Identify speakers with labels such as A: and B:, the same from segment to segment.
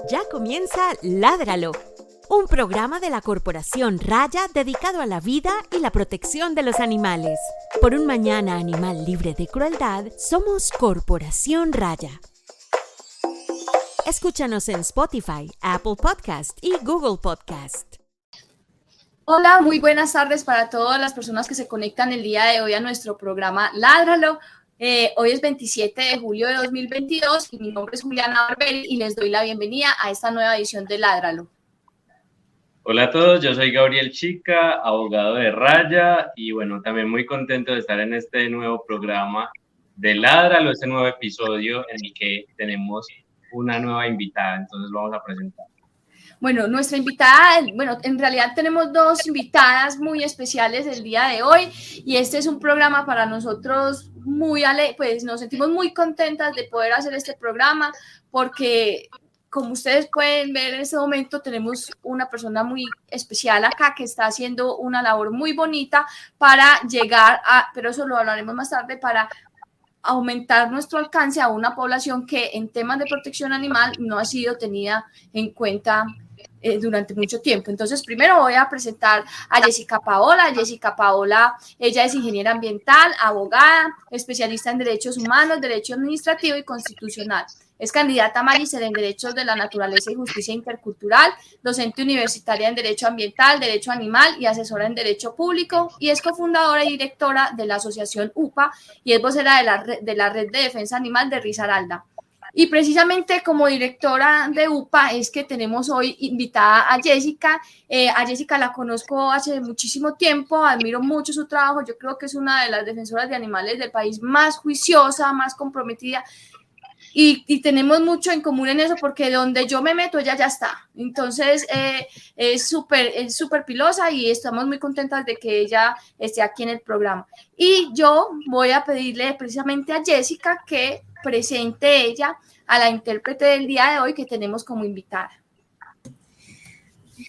A: Ya comienza Ládralo, un programa de la Corporación Raya dedicado a la vida y la protección de los animales. Por un mañana animal libre de crueldad, somos Corporación Raya. Escúchanos en Spotify, Apple Podcast y Google Podcast.
B: Hola, muy buenas tardes para todas las personas que se conectan el día de hoy a nuestro programa Ládralo. Hoy es 27 de julio de 2022 y mi nombre es Juliana Barberi y les doy la bienvenida a esta nueva edición de Ládralo.
C: Hola a todos, yo soy Gabriel Chica, abogado de Raya y bueno, también muy contento de estar en este nuevo programa de Ládralo, este nuevo episodio en el que tenemos una nueva invitada, entonces vamos a presentar.
B: Bueno, nuestra invitada, en realidad tenemos dos invitadas muy especiales el día de hoy y este es un programa para nosotros pues nos sentimos muy contentas de poder hacer este programa porque como ustedes pueden ver en este momento tenemos una persona muy especial acá que está haciendo una labor muy bonita para llegar a, pero eso lo hablaremos más tarde, para aumentar nuestro alcance a una población que en temas de protección animal no ha sido tenida en cuenta durante mucho tiempo. Entonces, primero voy a presentar a Jessica Paola. Jessica Paola, ella es ingeniera ambiental, abogada, especialista en derechos humanos, derecho administrativo y constitucional. Es candidata a magíster en Derechos de la Naturaleza y Justicia Intercultural, docente universitaria en Derecho Ambiental, Derecho Animal y asesora en Derecho Público, y es cofundadora y directora de la Asociación UPA y es vocera de la Red de Defensa Animal de Risaralda. Y precisamente como directora de UPA es que tenemos hoy invitada a Jessica. A Jessica la conozco hace muchísimo tiempo, admiro mucho su trabajo, yo creo que es una de las defensoras de animales del país más juiciosa, más comprometida. Y tenemos mucho en común en eso porque donde yo me meto ella ya está. Entonces es súper pilosa y estamos muy contentas de que ella esté aquí en el programa. Y yo voy a pedirle precisamente a Jessica que presente ella a la intérprete del día de hoy que tenemos como invitada.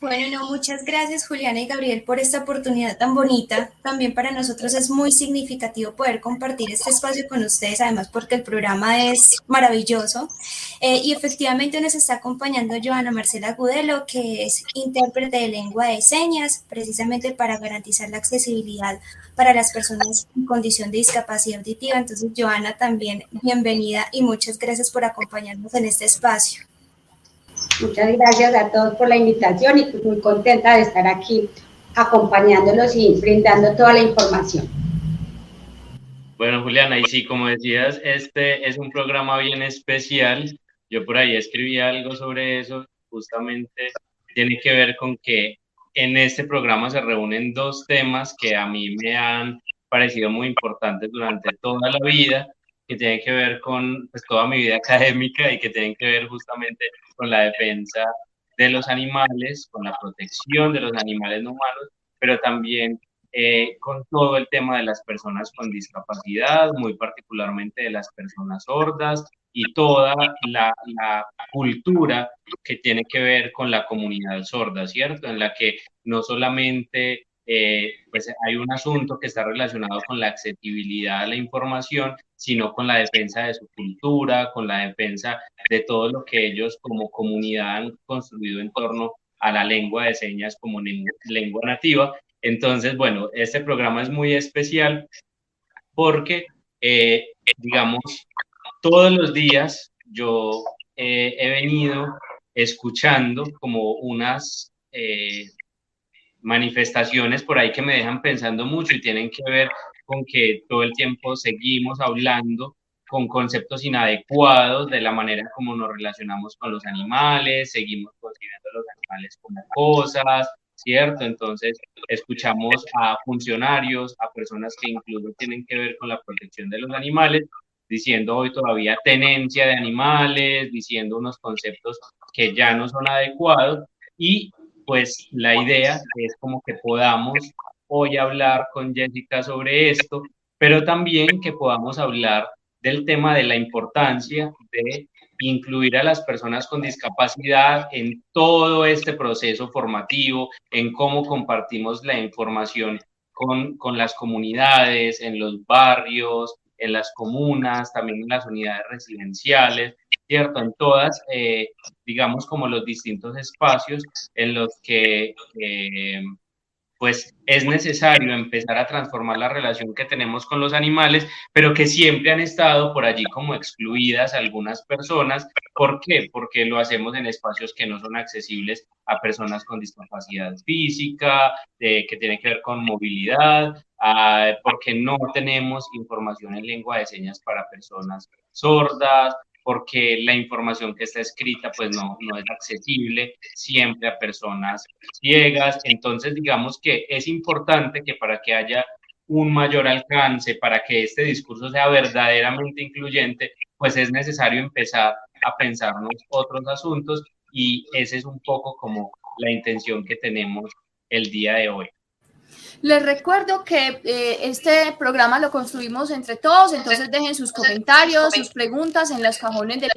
D: Bueno, muchas gracias Juliana y Gabriel por esta oportunidad tan bonita. También para nosotros es muy significativo poder compartir este espacio con ustedes, además porque el programa es maravilloso. Y efectivamente nos está acompañando Joana Marcela Gudelo, que es intérprete de lengua de señas, precisamente para garantizar la accesibilidad para las personas en condición de discapacidad auditiva. Entonces, Joana, también bienvenida y muchas gracias por acompañarnos en este espacio.
E: Muchas gracias a todos por la invitación y muy contenta de estar aquí acompañándolos y brindando toda la información.
C: Bueno, Juliana, y sí, como decías, este es un programa bien especial. Yo por ahí escribí algo sobre eso, justamente tiene que ver con que en este programa se reúnen dos temas que a mí me han parecido muy importantes durante toda la vida, que tienen que ver con pues, toda mi vida académica y que tienen que ver justamente con la defensa de los animales, con la protección de los animales no humanos, pero también con todo el tema de las personas con discapacidad, muy particularmente de las personas sordas y toda la cultura que tiene que ver con la comunidad sorda, ¿cierto? En la que no solamente pues hay un asunto que está relacionado con la accesibilidad a la información, sino con la defensa de su cultura, con la defensa de todo lo que ellos como comunidad han construido en torno a la lengua de señas como lengua nativa. Entonces, bueno, este programa es muy especial porque, digamos, todos los días yo he venido escuchando como unas manifestaciones por ahí que me dejan pensando mucho y tienen que ver con que todo el tiempo seguimos hablando con conceptos inadecuados de la manera como nos relacionamos con los animales, seguimos considerando a los animales como cosas, ¿cierto? Entonces, escuchamos a funcionarios, a personas que incluso tienen que ver con la protección de los animales, diciendo hoy todavía tenencia de animales, diciendo unos conceptos que ya no son adecuados y pues la idea es como que podamos hoy hablar con Jessica sobre esto, pero también que podamos hablar del tema de la importancia de incluir a las personas con discapacidad en todo este proceso formativo, en cómo compartimos la información con las comunidades, en los barrios, en las comunas, también en las unidades residenciales. ¿cierto? En todas, digamos, como los distintos espacios en los que pues es necesario empezar a transformar la relación que tenemos con los animales, pero que siempre han estado por allí como excluidas algunas personas. ¿Por qué? Porque lo hacemos en espacios que no son accesibles a personas con discapacidad física, que tiene que ver con movilidad, porque no tenemos información en lengua de señas para personas sordas, porque la información que está escrita pues no es accesible siempre a personas ciegas. Entonces, digamos que es importante que para que haya un mayor alcance, para que este discurso sea verdaderamente incluyente, pues es necesario empezar a pensarnos otros asuntos y ese es un poco como la intención que tenemos el día de hoy.
B: Les recuerdo que este programa lo construimos entre todos, entonces dejen sus comentarios, sus preguntas en los cajones de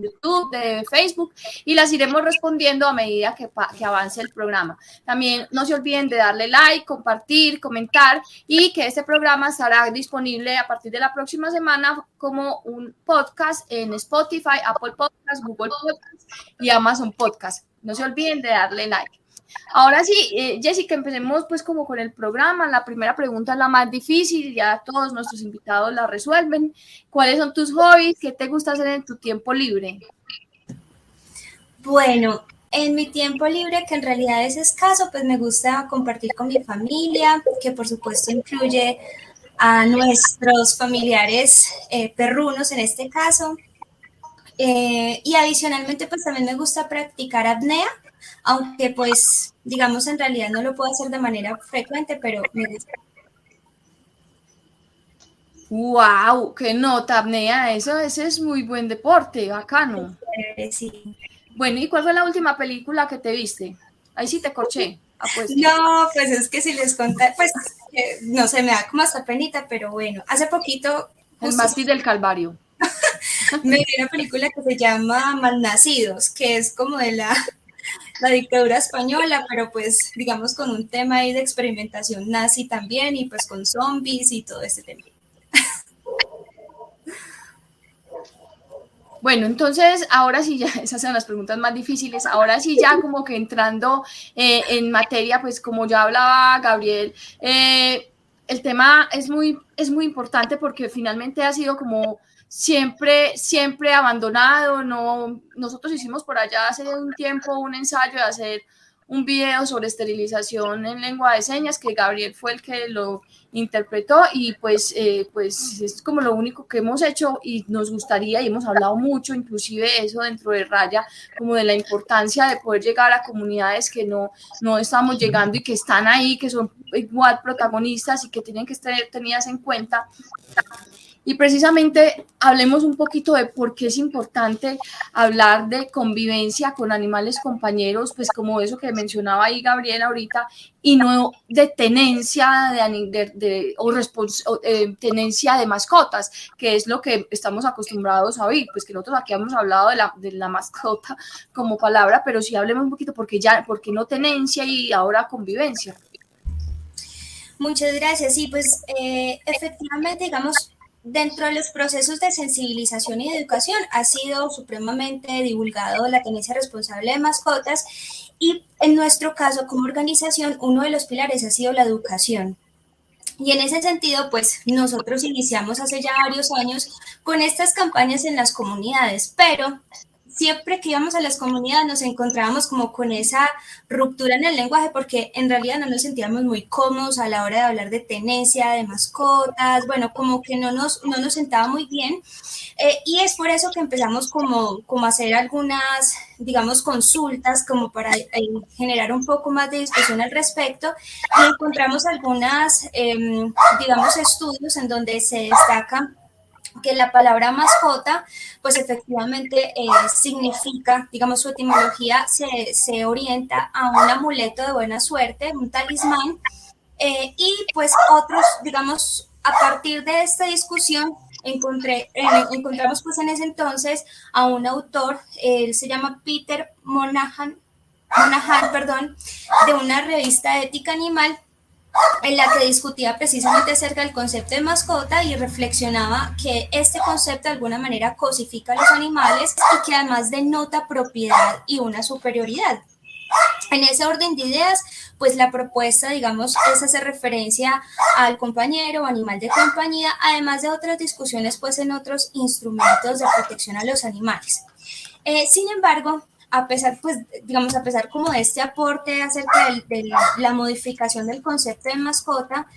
B: YouTube, de Facebook, y las iremos respondiendo a medida que avance el programa. También no se olviden de darle like, compartir, comentar, y que este programa estará disponible a partir de la próxima semana como un podcast en Spotify, Apple Podcasts, Google Podcasts y Amazon Podcasts. No se olviden de darle like. Ahora sí, Jessica, empecemos pues como con el programa. La primera pregunta es la más difícil, ya todos nuestros invitados la resuelven. ¿Cuáles son tus hobbies? ¿Qué te gusta hacer en tu tiempo libre?
D: Bueno, en mi tiempo libre, que en realidad es escaso, pues me gusta compartir con mi familia, que por supuesto incluye a nuestros familiares perrunos en este caso. Y adicionalmente, pues también me gusta practicar apnea, aunque pues, digamos, en realidad no lo puedo hacer de manera frecuente, pero me gusta.
B: ¡Wow! ¡Qué nota, apnea! Ese es muy buen deporte, bacano.
D: Sí.
B: Bueno, ¿y cuál fue la última película que te viste? Ahí sí te corché.
D: Pues. No, pues es que si les conté, pues, no sé, me da como hasta penita, pero bueno, hace poquito...
B: El mártir del Calvario.
D: Me vi una película que se llama Malnacidos, que es como de la dictadura española, pero pues digamos con un tema ahí de experimentación nazi también y pues con zombies y todo este tema.
B: Bueno, entonces ahora sí ya, esas son las preguntas más difíciles, ahora sí ya como que entrando en materia, pues como ya hablaba Gabriel, el tema es muy importante porque finalmente ha sido como siempre abandonado. No, nosotros hicimos por allá hace un tiempo un ensayo de hacer un video sobre esterilización en lengua de señas, que Gabriel fue el que lo interpretó, y pues es como lo único que hemos hecho, y nos gustaría, y hemos hablado mucho, inclusive eso dentro de Raya, como de la importancia de poder llegar a comunidades que no estamos llegando y que están ahí, que son igual protagonistas y que tienen que estar tenidas en cuenta. Y precisamente hablemos un poquito de por qué es importante hablar de convivencia con animales compañeros, pues como eso que mencionaba ahí Gabriel ahorita, y no de tenencia tenencia de mascotas, que es lo que estamos acostumbrados a oír, pues que nosotros aquí hemos hablado de la mascota como palabra, pero sí hablemos un poquito por qué no tenencia y ahora convivencia.
D: Muchas gracias. Sí, pues efectivamente, digamos, dentro de los procesos de sensibilización y de educación ha sido supremamente divulgado la tenencia responsable de mascotas, y en nuestro caso como organización uno de los pilares ha sido la educación. Y en ese sentido, pues nosotros iniciamos hace ya varios años con estas campañas en las comunidades, pero siempre que íbamos a las comunidades nos encontrábamos como con esa ruptura en el lenguaje, porque en realidad no nos sentíamos muy cómodos a la hora de hablar de tenencia, de mascotas, bueno, como que no nos sentaba muy bien, y es por eso que empezamos como a hacer algunas, digamos, consultas como para generar un poco más de discusión al respecto, y encontramos algunas, digamos, estudios en donde se destaca que la palabra mascota, pues efectivamente significa, digamos, su etimología se orienta a un amuleto de buena suerte, un talismán, y pues otros, digamos, a partir de esta discusión encontramos pues en ese entonces a un autor, él se llama Peter Monahan, de una revista de ética animal, en la que discutía precisamente acerca del concepto de mascota y reflexionaba que este concepto de alguna manera cosifica a los animales y que además denota propiedad y una superioridad. En ese orden de ideas, pues la propuesta, digamos, es hacer referencia al compañero o animal de compañía, además de otras discusiones, pues en otros instrumentos de protección a los animales. Sin embargo, a pesar, pues, digamos, a pesar como de este aporte acerca de la modificación del concepto de mascota,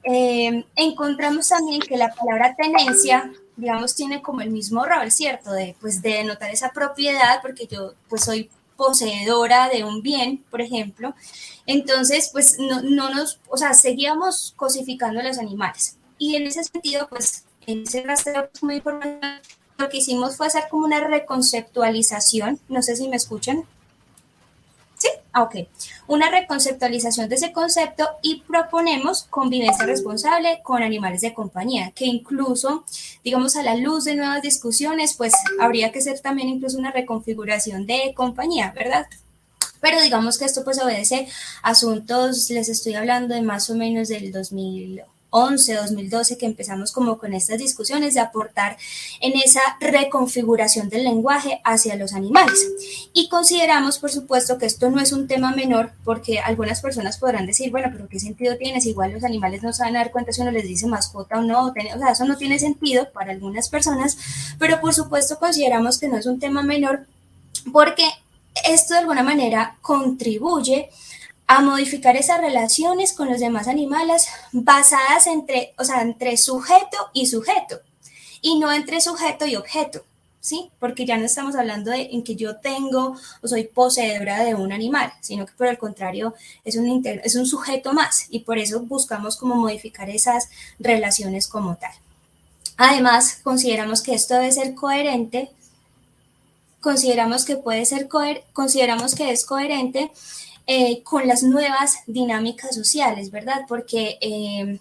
D: encontramos también que la palabra tenencia, digamos, tiene como el mismo rol, ¿cierto? Pues, de denotar esa propiedad, porque yo, pues, soy poseedora de un bien, por ejemplo. Entonces, pues, o sea, seguíamos cosificando a los animales. Y en ese sentido, pues, en ese rastreo muy informativo, lo que hicimos fue hacer como una reconceptualización, no sé si me escuchan. ¿Sí? Ok. Una reconceptualización de ese concepto y proponemos convivencia responsable con animales de compañía, que incluso, digamos, a la luz de nuevas discusiones, pues habría que hacer también incluso una reconfiguración de compañía, ¿verdad? Pero digamos que esto pues obedece a asuntos, les estoy hablando de más o menos del 2011, 2012, que empezamos como con estas discusiones de aportar en esa reconfiguración del lenguaje hacia los animales. Y consideramos, por supuesto, que esto no es un tema menor, porque algunas personas podrán decir, bueno, pero ¿qué sentido tiene? Si igual los animales no se van a dar cuenta si uno les dice mascota o no, o sea, eso no tiene sentido para algunas personas, pero por supuesto consideramos que no es un tema menor, porque esto de alguna manera contribuye a modificar esas relaciones con los demás animales basadas entre sujeto y no entre sujeto y objeto, ¿sí? Porque ya no estamos hablando en que yo tengo o soy poseedora de un animal, sino que por el contrario es un sujeto más, y por eso buscamos como modificar esas relaciones como tal. Además, consideramos que esto debe ser coherente, consideramos que es coherente con las nuevas dinámicas sociales, ¿verdad? Porque,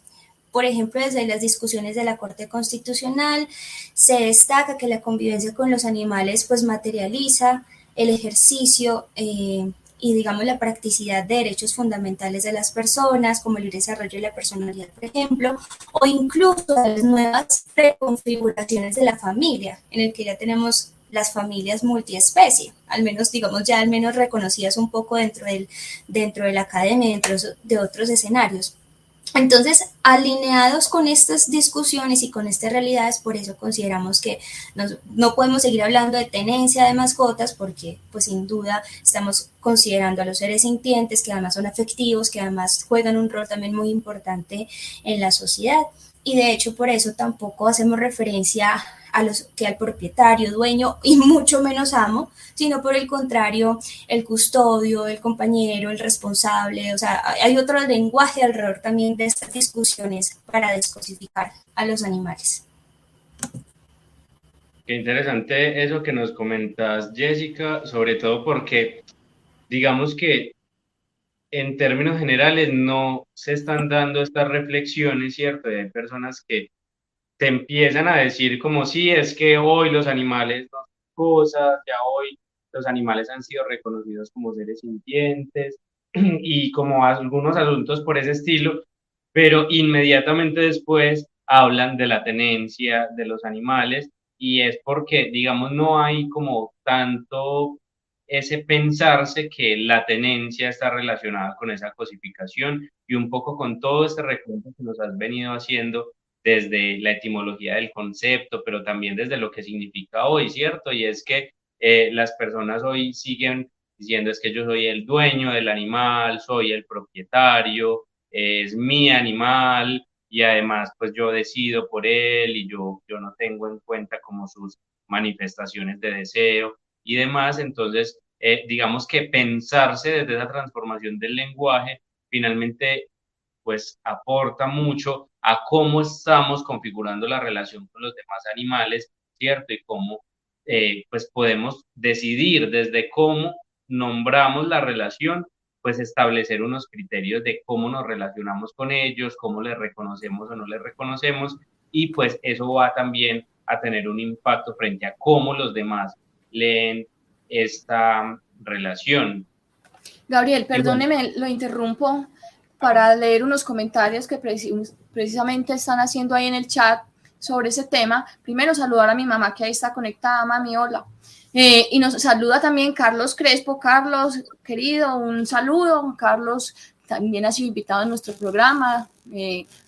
D: por ejemplo, desde las discusiones de la Corte Constitucional se destaca que la convivencia con los animales pues materializa el ejercicio y, digamos, la practicidad de derechos fundamentales de las personas, como el libre desarrollo de la personalidad, por ejemplo, o incluso las nuevas reconfiguraciones de la familia, en el que ya tenemos las familias multiespecie, al menos, digamos, ya al menos reconocidas un poco dentro de la academia, dentro de otros escenarios. Entonces, alineados con estas discusiones y con estas realidades, por eso consideramos que no podemos seguir hablando de tenencia de mascotas, porque pues sin duda estamos considerando a los seres sintientes, que además son afectivos, que además juegan un rol también muy importante en la sociedad. Y de hecho por eso tampoco hacemos referencia al propietario, dueño y mucho menos amo, sino por el contrario, el custodio, el compañero, el responsable. O sea, hay otro lenguaje alrededor también de estas discusiones para descosificar a los animales.
C: Qué interesante eso que nos comentas, Jessica, sobre todo porque digamos que en términos generales no se están dando estas reflexiones, ¿cierto? Hay personas que te empiezan a decir como sí, es que hoy los animales no son cosas, ya hoy los animales han sido reconocidos como seres sintientes y como algunos asuntos por ese estilo, pero inmediatamente después hablan de la tenencia de los animales y es porque, digamos, no hay como tanto ese pensarse que la tenencia está relacionada con esa cosificación y un poco con todo este recuento que nos has venido haciendo desde la etimología del concepto, pero también desde lo que significa hoy, ¿cierto? Y es que las personas hoy siguen diciendo es que yo soy el dueño del animal, soy el propietario, es mi animal y además pues yo decido por él y yo no tengo en cuenta como sus manifestaciones de deseo y demás. Entonces, digamos que pensarse desde esa transformación del lenguaje finalmente pues aporta mucho a cómo estamos configurando la relación con los demás animales, ¿cierto? Y cómo pues podemos decidir desde cómo nombramos la relación, pues establecer unos criterios de cómo nos relacionamos con ellos, cómo les reconocemos o no les reconocemos, y pues eso va también a tener un impacto frente a cómo los demás leen esta relación.
B: Gabriel,
C: Y bueno,
B: perdóneme, lo interrumpo. para leer unos comentarios que precisamente están haciendo ahí en el chat sobre ese tema. Primero saludar a mi mamá que ahí está conectada. Mami, hola. Y nos saluda también Carlos Crespo. Carlos, querido, un saludo. Carlos también ha sido invitado en nuestro programa,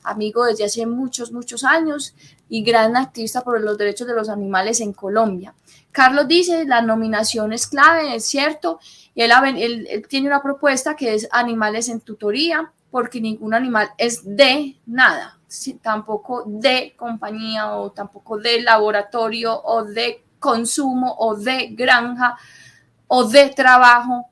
B: amigo desde hace muchos años y gran activista por los derechos de los animales en Colombia. Carlos dice, la nominación es clave, es cierto, y él tiene una propuesta que es animales en tutoría, porque ningún animal es de nada, tampoco de compañía o tampoco de laboratorio o de consumo o de granja o de trabajo,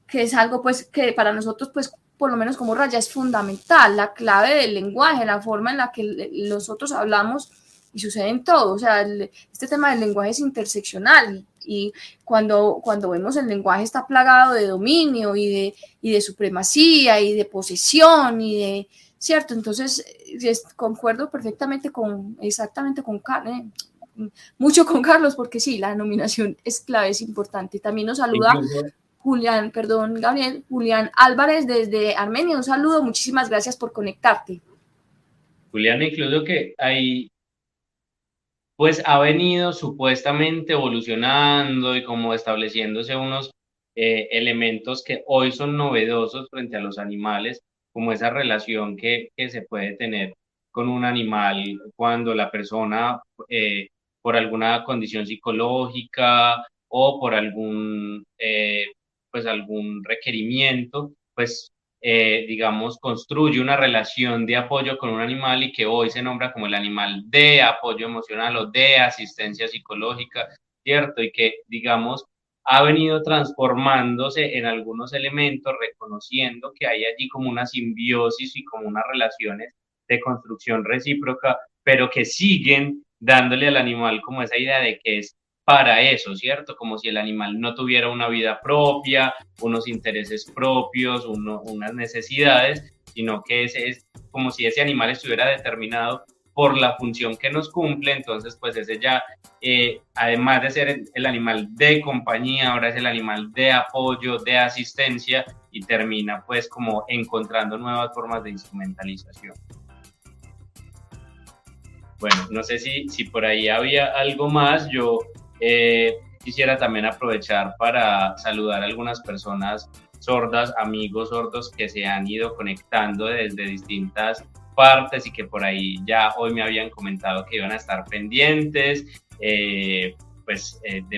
B: que es algo pues que para nosotros pues por lo menos como Raya es fundamental, la clave del lenguaje, la forma en la que nosotros hablamos y sucede en todo. O sea, este tema del lenguaje es interseccional y cuando vemos el lenguaje está plagado de dominio y de supremacía y de posesión y de, ¿cierto? Entonces, concuerdo perfectamente mucho con Carlos, porque sí, la nominación es clave, es importante. También nos saluda Julián Álvarez desde Armenia. Un saludo, muchísimas gracias por conectarte.
C: Julián, incluso que ahí pues ha venido supuestamente evolucionando y como estableciéndose unos elementos que hoy son novedosos frente a los animales, como esa relación que se puede tener con un animal cuando la persona por alguna condición psicológica o por algún requerimiento, pues digamos, construye una relación de apoyo con un animal y que hoy se nombra como el animal de apoyo emocional o de asistencia psicológica, ¿cierto? Y que, digamos, ha venido transformándose en algunos elementos, reconociendo que hay allí como una simbiosis y como unas relaciones de construcción recíproca, pero que siguen dándole al animal como esa idea de que es para eso, ¿cierto? Como si el animal no tuviera una vida propia, unos intereses propios, unas necesidades, sino que es como si ese animal estuviera determinado por la función que nos cumple. Entonces pues ese ya, además de ser el animal de compañía, ahora es el animal de apoyo, de asistencia, y termina pues como encontrando nuevas formas de instrumentalización. Bueno, no sé si por ahí había algo más. Yo quisiera también aprovechar para saludar a algunas personas sordas, amigos sordos que se han ido conectando desde distintas partes y que por ahí ya hoy me habían comentado que iban a estar pendientes, de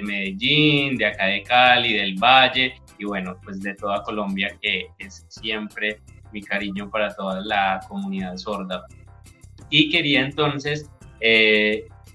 C: Medellín, de acá de Cali, del Valle y bueno, pues de toda Colombia, que es siempre mi cariño para toda la comunidad sorda. Y quería entonces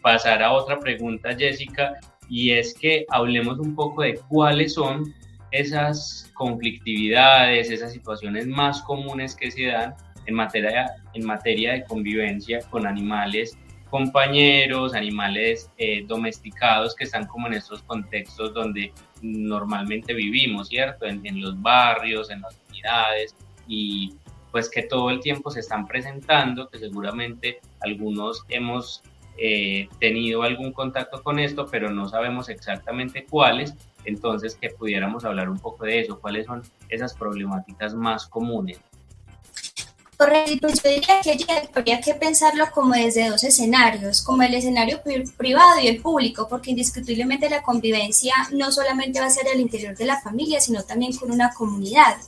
C: pasar a otra pregunta, Jessica, y es que hablemos un poco de cuáles son esas conflictividades, esas situaciones más comunes que se dan en materia de convivencia con animales compañeros, animales domesticados que están como en estos contextos donde normalmente vivimos, ¿cierto? En los barrios, en las comunidades, y pues que todo el tiempo se están presentando, que seguramente algunos hemos tenido algún contacto con esto, pero no sabemos exactamente cuáles. Entonces, que pudiéramos hablar un poco de eso, cuáles son esas problemáticas más comunes.
D: Correcto, yo diría que habría que pensarlo como desde dos escenarios, como el escenario privado y el público, porque indiscutiblemente la convivencia no solamente va a ser al interior de la familia, sino también con una comunidad.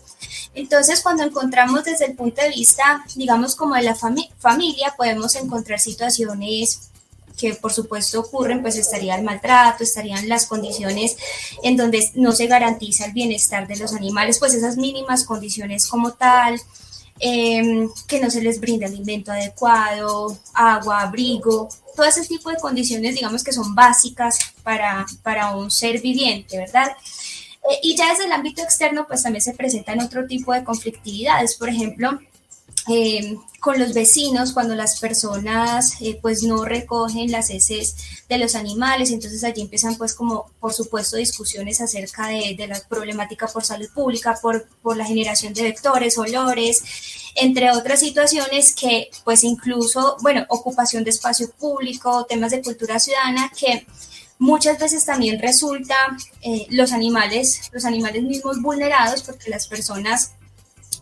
D: Entonces, cuando encontramos desde el punto de vista, digamos, como de la familia, podemos encontrar situaciones que por supuesto ocurren, pues estaría el maltrato, estarían las condiciones en donde no se garantiza el bienestar de los animales, pues esas mínimas condiciones como tal, que no se les brinda alimento adecuado, agua, abrigo, todo ese tipo de condiciones, digamos, que son básicas para un ser viviente, ¿verdad? Y ya desde el ámbito externo, pues también se presentan otro tipo de conflictividades, por ejemplo, con los vecinos, cuando las personas pues no recogen las heces de los animales, entonces allí empiezan pues como por supuesto discusiones acerca de la problemática por salud pública, por la generación de vectores, olores, entre otras situaciones que pues incluso, bueno, ocupación de espacio público, temas de cultura ciudadana que muchas veces también resulta los animales mismos vulnerados porque las personas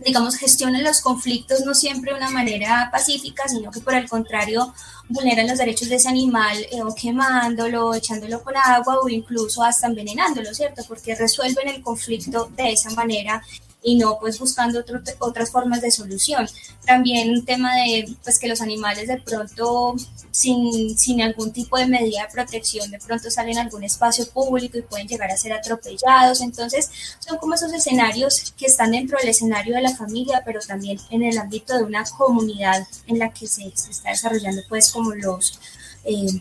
D: digamos, gestionan los conflictos no siempre de una manera pacífica, sino que por el contrario vulneran los derechos de ese animal o quemándolo, echándolo con agua o incluso hasta envenenándolo, ¿cierto? Porque resuelven el conflicto de esa manera y no pues buscando otras formas de solución. También un tema de pues que los animales de pronto sin algún tipo de medida de protección de pronto salen a algún espacio público y pueden llegar a ser atropellados. Entonces son como esos escenarios que están dentro del escenario de la familia, pero también en el ámbito de una comunidad en la que se está desarrollando pues como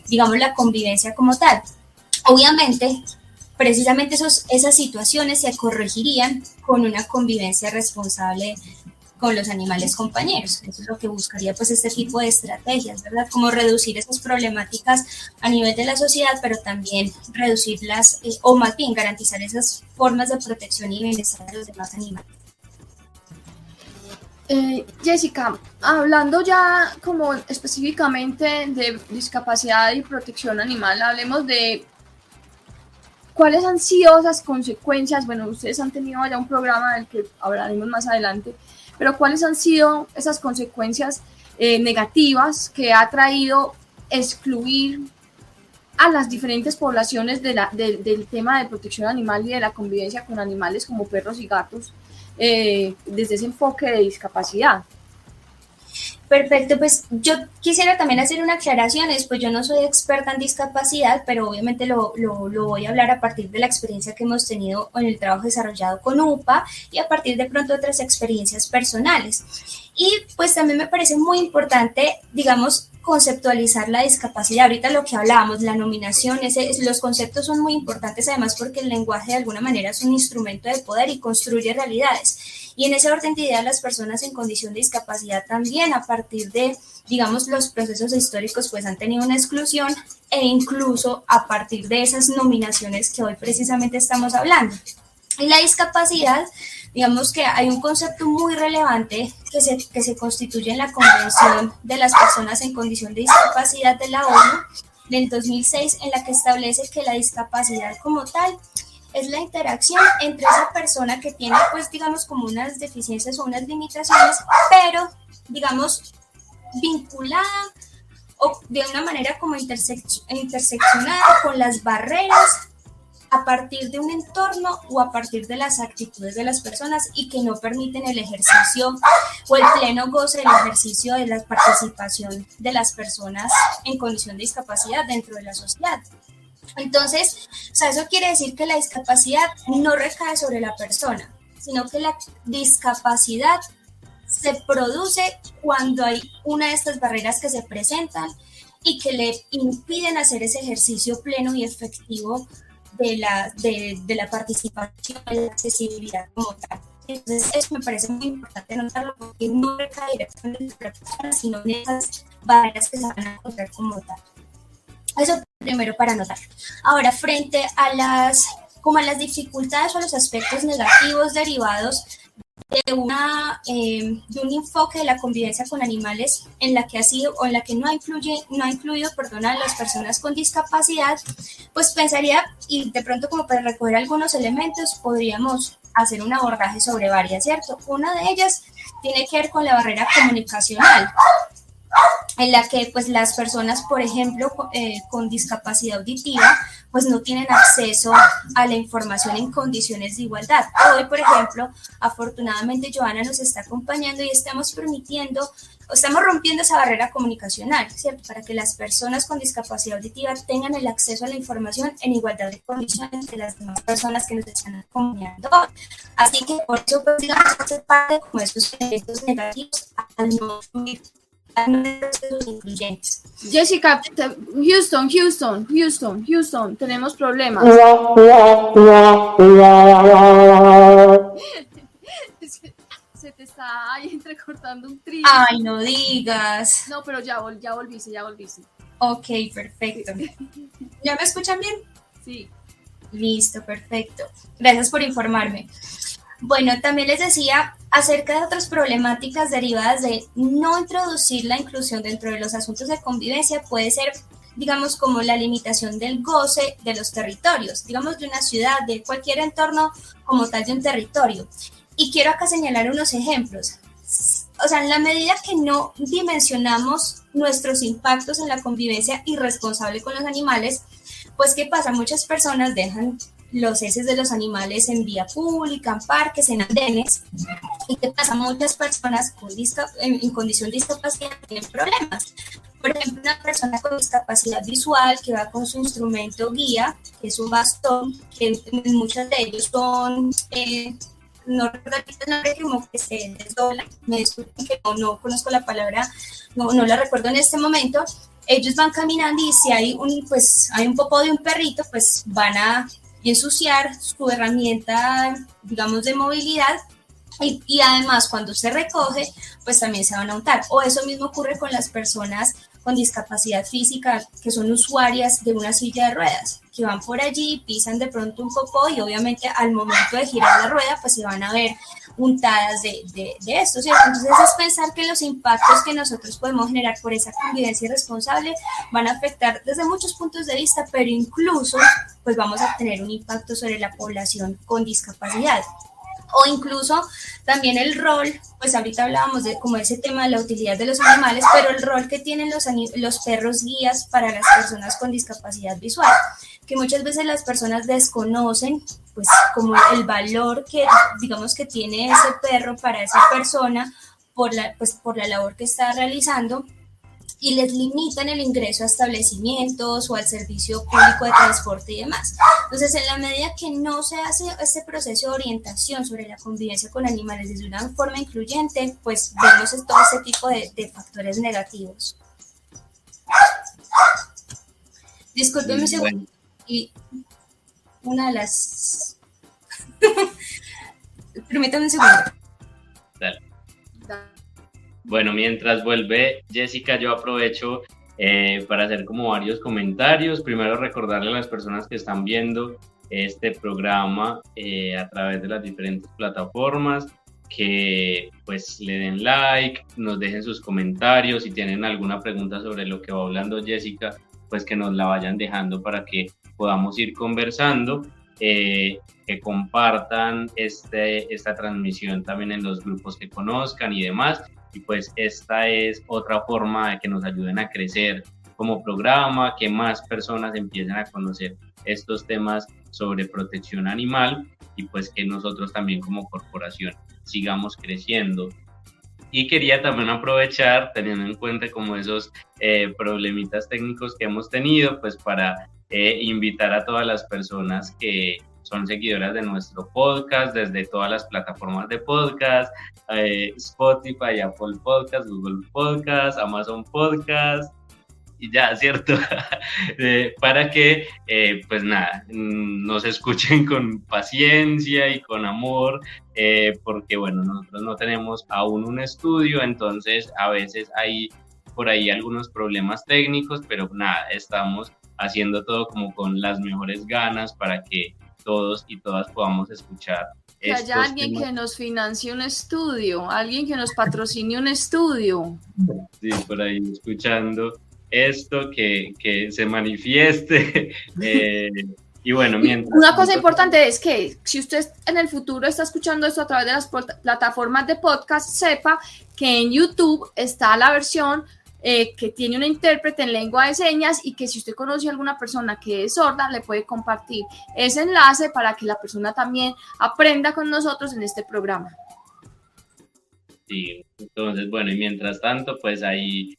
D: digamos la convivencia como tal. Obviamente precisamente esas situaciones se corregirían con una convivencia responsable con los animales compañeros. Eso es lo que buscaría pues este tipo de estrategias, ¿verdad? Como reducir esas problemáticas a nivel de la sociedad, pero también reducirlas o más bien garantizar esas formas de protección y bienestar de los demás animales.
B: Jessica, hablando ya como específicamente de discapacidad y protección animal, hablemos de cuáles han sido esas consecuencias. Bueno, ustedes han tenido ya un programa del que hablaremos más adelante, pero cuáles han sido esas consecuencias negativas que ha traído excluir a las diferentes poblaciones del tema de protección animal y de la convivencia con animales como perros y gatos desde ese enfoque de discapacidad.
D: Perfecto, pues yo quisiera también hacer una aclaración. Pues yo no soy experta en discapacidad, pero obviamente lo voy a hablar a partir de la experiencia que hemos tenido en el trabajo desarrollado con UPA y a partir de pronto otras experiencias personales. Y pues también me parece muy importante, digamos, conceptualizar la discapacidad. Ahorita lo que hablábamos, la nominación, los conceptos son muy importantes además porque el lenguaje de alguna manera es un instrumento de poder y construye realidades. Y en ese orden de ideas, las personas en condición de discapacidad también a partir de, digamos, los procesos históricos pues han tenido una exclusión e incluso a partir de esas nominaciones que hoy precisamente estamos hablando. Y la discapacidad, digamos que hay un concepto muy relevante que se constituye en la Convención de las Personas en Condición de Discapacidad de la ONU del 2006, en la que establece que la discapacidad como tal es la interacción entre esa persona que tiene, pues, digamos, como unas deficiencias o unas limitaciones, pero, digamos, vinculada o de una manera como interseccionada con las barreras a partir de un entorno o a partir de las actitudes de las personas y que no permiten el ejercicio o el pleno goce del ejercicio de la participación de las personas en condición de discapacidad dentro de la sociedad. Entonces, o sea, eso quiere decir que la discapacidad no recae sobre la persona, sino que la discapacidad se produce cuando hay una de estas barreras que se presentan y que le impiden hacer ese ejercicio pleno y efectivo de la participación, de la accesibilidad como tal. Entonces, eso me parece muy importante notarlo porque no recae directamente sobre la persona, sino en esas barreras que se van a encontrar como tal. Eso primero para notar. Ahora, frente a las dificultades o a los aspectos negativos derivados de un enfoque de la convivencia con animales en la que ha sido o en la que no ha incluido a las personas con discapacidad, pues pensaría, y de pronto como para recoger algunos elementos, podríamos hacer un abordaje sobre varias, ¿cierto? Una de ellas tiene que ver con la barrera comunicacional, en la que pues las personas, por ejemplo, con discapacidad auditiva, pues no tienen acceso a la información en condiciones de igualdad. Hoy, por ejemplo, afortunadamente Joana nos está acompañando y estamos rompiendo esa barrera comunicacional, ¿cierto? Para que las personas con discapacidad auditiva tengan el acceso a la información en igualdad de condiciones de las demás personas que nos están acompañando. Así que por eso, pues, digamos, hace parte como esos efectos negativos al no incluir incluyentes.
B: Jessica, Houston, tenemos problemas. Se te está ahí entrecortando un trillo.
D: Ay, no digas.
B: No, pero ya volviste.
D: Ok, perfecto. ¿Ya me escuchan bien?
B: Sí.
D: Listo, perfecto. Gracias por informarme. Bueno, también les decía acerca de otras problemáticas derivadas de no introducir la inclusión dentro de los asuntos de convivencia. Puede ser, digamos, como la limitación del goce de los territorios, digamos, de una ciudad, de cualquier entorno como tal de un territorio. Y quiero acá señalar unos ejemplos. O sea, en la medida que no dimensionamos nuestros impactos en la convivencia irresponsable con los animales, pues ¿qué pasa? Muchas personas dejan los heces de los animales en vía pública, en parques, en andenes. ¿Y qué pasa? Muchas personas en condición de discapacidad tienen problemas. Por ejemplo, una persona con discapacidad visual que va con su instrumento guía, que es un bastón, que muchos de ellos son, no recuerdo el nombre, como que se desdoblan, me disculpen que no conozco la palabra, no la recuerdo en este momento. Ellos van caminando y si hay un popó de un perrito, pues van a ensuciar su herramienta, digamos, de movilidad. Y además cuando se recoge, pues también se van a untar. O eso mismo ocurre con las personas con discapacidad física que son usuarias de una silla de ruedas, que van por allí, pisan de pronto un popó y obviamente al momento de girar la rueda, pues se van a ver untadas de esto, ¿cierto? Entonces es pensar que los impactos que nosotros podemos generar por esa convivencia irresponsable van a afectar desde muchos puntos de vista, pero incluso pues vamos a tener un impacto sobre la población con discapacidad. O incluso también el rol, pues ahorita hablábamos de como ese tema de la utilidad de los animales, pero el rol que tienen los perros guías para las personas con discapacidad visual, que muchas veces las personas desconocen, pues como el valor que, digamos, que tiene ese perro para esa persona por la labor que está realizando, y les limitan el ingreso a establecimientos o al servicio público de transporte y demás. Entonces, en la medida que no se hace este proceso de orientación sobre la convivencia con animales desde una forma incluyente, pues vemos todo este tipo de factores negativos. Discúlpeme un segundo. Y una de las... Permítame un segundo.
C: Dale. Bueno, mientras vuelve Jessica, yo aprovecho para hacer como varios comentarios. Primero, recordarle a las personas que están viendo este programa a través de las diferentes plataformas que pues le den like, nos dejen sus comentarios. Si tienen alguna pregunta sobre lo que va hablando Jessica, pues que nos la vayan dejando para que podamos ir conversando. Que compartan esta transmisión también en los grupos que conozcan y demás. Y pues esta es otra forma de que nos ayuden a crecer como programa, que más personas empiecen a conocer estos temas sobre protección animal y pues que nosotros también como corporación sigamos creciendo. Y quería también aprovechar, teniendo en cuenta como esos problemitas técnicos que hemos tenido, pues para invitar a todas las personas que son seguidoras de nuestro podcast desde todas las plataformas de podcast, Spotify, Apple Podcast, Google Podcast, Amazon Podcast y ya, ¿cierto? Para que, pues nada, nos escuchen con paciencia y con amor, porque bueno, nosotros no tenemos aún un estudio, entonces a veces hay por ahí algunos problemas técnicos, pero nada, estamos haciendo todo como con las mejores ganas para que todos y todas podamos escuchar.
B: Que haya alguien que nos financie un estudio, alguien que nos patrocine un estudio.
C: Sí, por ahí escuchando esto, que se manifieste. Y bueno, mientras...
B: Una cosa importante es que si usted en el futuro está escuchando esto a través de las plataformas de podcast, sepa que en YouTube está la versión que tiene una intérprete en lengua de señas y que si usted conoce a alguna persona que es sorda, le puede compartir ese enlace para que la persona también aprenda con nosotros en este programa.
C: Sí, entonces, bueno, y mientras tanto, pues ahí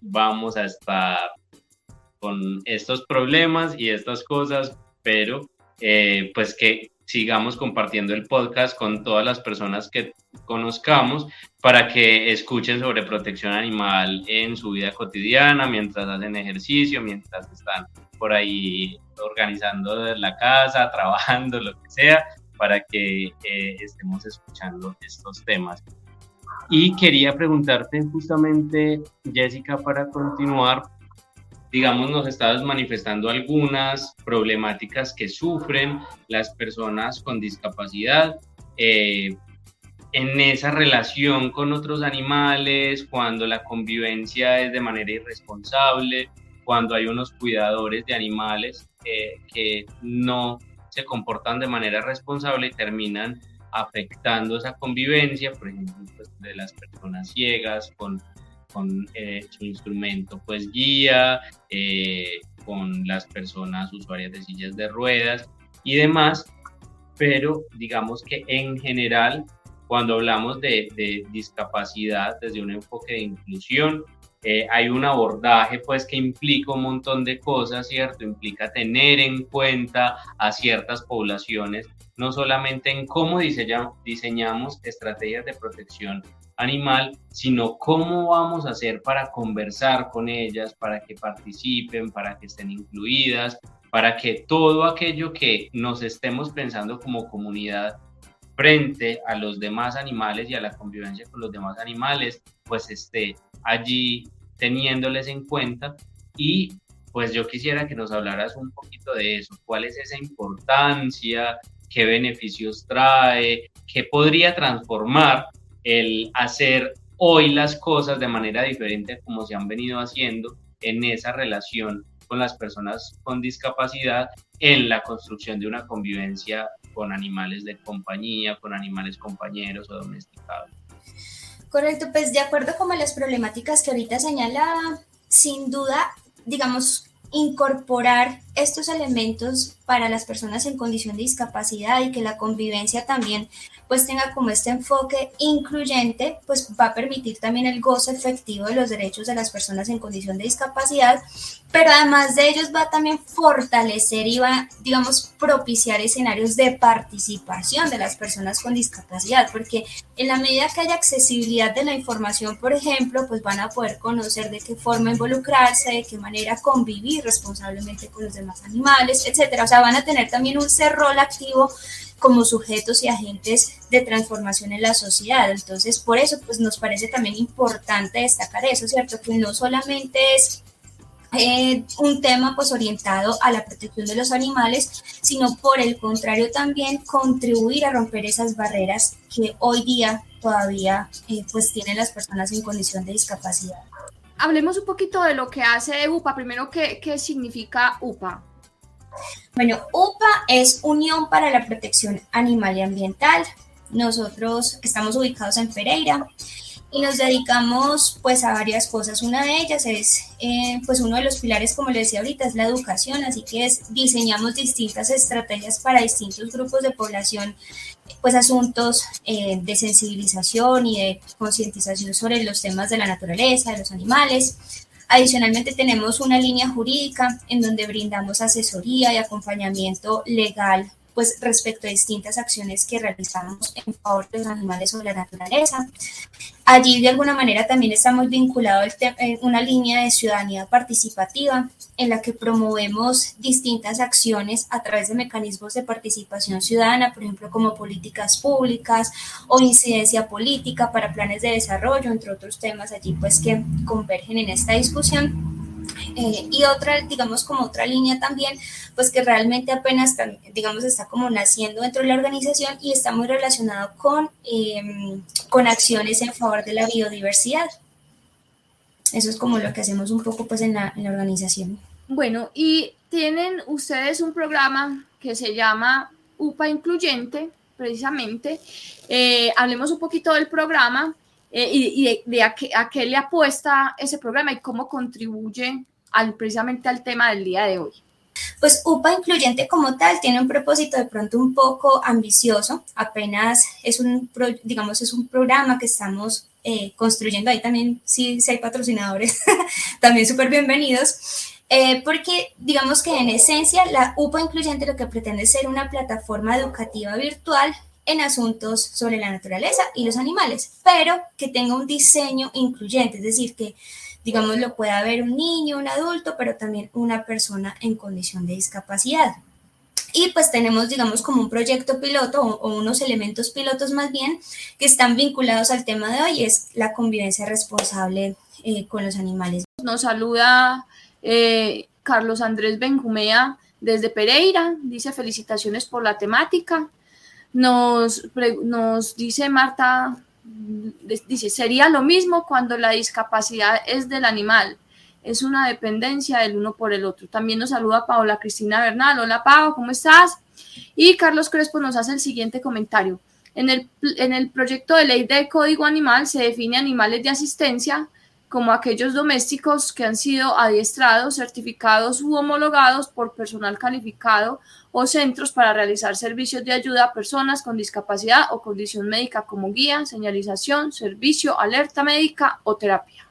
C: vamos a estar con estos problemas y estas cosas, pero pues que sigamos compartiendo el podcast con todas las personas que conozcamos para que escuchen sobre protección animal en su vida cotidiana, mientras hacen ejercicio, mientras están por ahí organizando la casa, trabajando, lo que sea, para que estemos escuchando estos temas. Y quería preguntarte justamente, Jessica, para continuar, digamos, nos estabas manifestando algunas problemáticas que sufren las personas con discapacidad en esa relación con otros animales, cuando la convivencia es de manera irresponsable, cuando hay unos cuidadores de animales que no se comportan de manera responsable y terminan afectando esa convivencia, por ejemplo, pues, de las personas ciegas con su instrumento pues guía, con las personas usuarias de sillas de ruedas y demás, pero digamos que en general, cuando hablamos de discapacidad desde un enfoque de inclusión, hay un abordaje pues que implica un montón de cosas, ¿cierto? Implica tener en cuenta a ciertas poblaciones, no solamente en cómo diseñamos estrategias de protección animal, sino cómo vamos a hacer para conversar con ellas, para que participen, para que estén incluidas, para que todo aquello que nos estemos pensando como comunidad frente a los demás animales y a la convivencia con los demás animales, pues esté allí teniéndoles en cuenta. Y pues yo quisiera que nos hablaras un poquito de eso, cuál es esa importancia, qué beneficios trae, qué podría transformar el hacer hoy las cosas de manera diferente como se han venido haciendo en esa relación con las personas con discapacidad en la construcción de una convivencia con animales de compañía, con animales compañeros o domesticados.
D: Correcto, pues de acuerdo con las problemáticas que ahorita señala, sin duda, digamos, incorporar estos elementos para las personas en condición de discapacidad y que la convivencia también pues tenga como este enfoque incluyente, pues va a permitir también el goce efectivo de los derechos de las personas en condición de discapacidad, pero además de ellos va a también fortalecer y va, digamos, propiciar escenarios de participación de las personas con discapacidad, porque en la medida que haya accesibilidad de la información, por ejemplo, pues van a poder conocer de qué forma involucrarse, de qué manera convivir responsablemente con los demás animales, etcétera. O sea, van a tener también un rol activo como sujetos y agentes de transformación en la sociedad. Entonces, por eso, pues nos parece también importante destacar eso, ¿cierto? Que no solamente es un tema pues orientado a la protección de los animales, sino por el contrario también contribuir a romper esas barreras que hoy día todavía pues tienen las personas en condición de discapacidad.
B: Hablemos un poquito de lo que hace UPA. Primero, ¿qué significa UPA?
D: Bueno, UPA es Unión para la Protección Animal y Ambiental. Nosotros estamos ubicados en Pereira y nos dedicamos pues a varias cosas. Una de ellas es, pues uno de los pilares, como les decía ahorita, es la educación, así que diseñamos distintas estrategias para distintos grupos de población, pues asuntos de sensibilización y de concientización sobre los temas de la naturaleza, de los animales. Adicionalmente tenemos una línea jurídica en donde brindamos asesoría y acompañamiento legal pues respecto a distintas acciones que realizamos en favor de los animales o de la naturaleza. Allí de alguna manera también estamos vinculados a una línea de ciudadanía participativa en la que promovemos distintas acciones a través de mecanismos de participación ciudadana, por ejemplo como políticas públicas o incidencia política para planes de desarrollo, entre otros temas allí pues que convergen en esta discusión. Y otra, digamos, como otra línea también, pues que realmente apenas, digamos, está como naciendo dentro de la organización y está muy relacionado con acciones en favor de la biodiversidad. Eso es como lo que hacemos un poco pues en la organización.
B: Bueno, y tienen ustedes un programa que se llama UPA Incluyente, precisamente. Hablemos un poquito del programa y de a qué le apuesta ese programa y cómo contribuye precisamente al tema del día de hoy.
D: Pues UPA Incluyente como tal tiene un propósito de pronto un poco ambicioso, apenas es un programa que estamos construyendo, ahí también sí, si hay patrocinadores, también súper bienvenidos, porque digamos que en esencia la UPA Incluyente lo que pretende es ser una plataforma educativa virtual en asuntos sobre la naturaleza y los animales, pero que tenga un diseño incluyente, es decir, que digamos, lo pueda ver un niño, un adulto, pero también una persona en condición de discapacidad. Y pues tenemos, digamos, como un proyecto piloto o unos elementos pilotos más bien que están vinculados al tema de hoy, es la convivencia responsable con los animales.
B: Nos saluda Carlos Andrés Benjumea desde Pereira, dice felicitaciones por la temática. Nos dice Marta, dice, sería lo mismo cuando la discapacidad es del animal, es una dependencia del uno por el otro. También nos saluda Paola Cristina Bernal. Hola Pao, ¿cómo estás? Y Carlos Crespo nos hace el siguiente comentario. En el proyecto de ley de Código Animal se define animales de asistencia como aquellos domésticos que han sido adiestrados, certificados u homologados por personal calificado o centros para realizar servicios de ayuda a personas con discapacidad o condición médica como guía, señalización, servicio, alerta médica o terapia.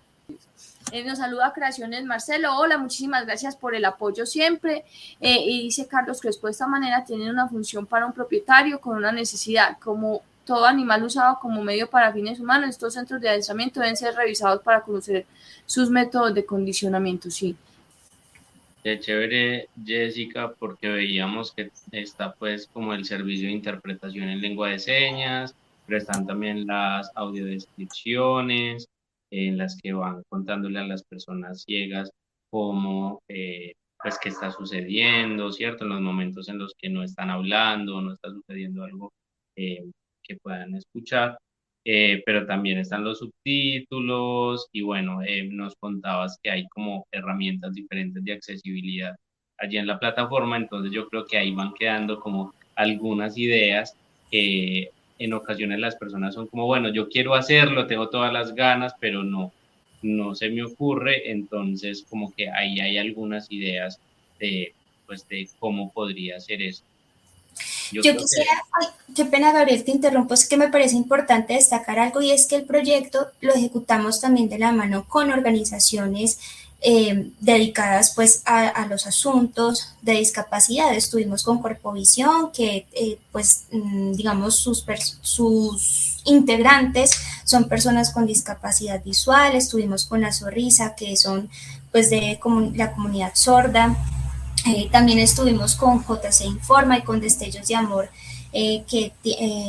B: Nos saluda Creaciones Marcelo. Hola, muchísimas gracias por el apoyo siempre. Y dice Carlos que después de esta manera tienen una función para un propietario con una necesidad. Como todo animal usado como medio para fines humanos, estos centros de adiestramiento deben ser revisados para conocer sus métodos de condicionamiento. Sí.
C: Qué chévere, Jessica, porque veíamos que está pues como el servicio de interpretación en lengua de señas, pero están también las audiodescripciones en las que van contándole a las personas ciegas cómo, pues, qué está sucediendo, ¿cierto? En los momentos en los que no están hablando, no está sucediendo algo que puedan escuchar. Pero también están los subtítulos y bueno, nos contabas que hay como herramientas diferentes de accesibilidad allí en la plataforma, entonces yo creo que ahí van quedando como algunas ideas que en ocasiones las personas son como, bueno, yo quiero hacerlo, tengo todas las ganas, pero no se me ocurre, entonces como que ahí hay algunas ideas de, pues, de cómo podría ser eso.
D: Yo quisiera, ay, qué pena Gabriel, te interrumpo, es que me parece importante destacar algo y es que el proyecto lo ejecutamos también de la mano con organizaciones dedicadas pues a los asuntos de discapacidad. Estuvimos con Corpovisión, que pues digamos sus integrantes son personas con discapacidad visual. Estuvimos con la Sorrisa, que son pues de la comunidad sorda. También estuvimos con JC Informa y con Destellos de Amor, que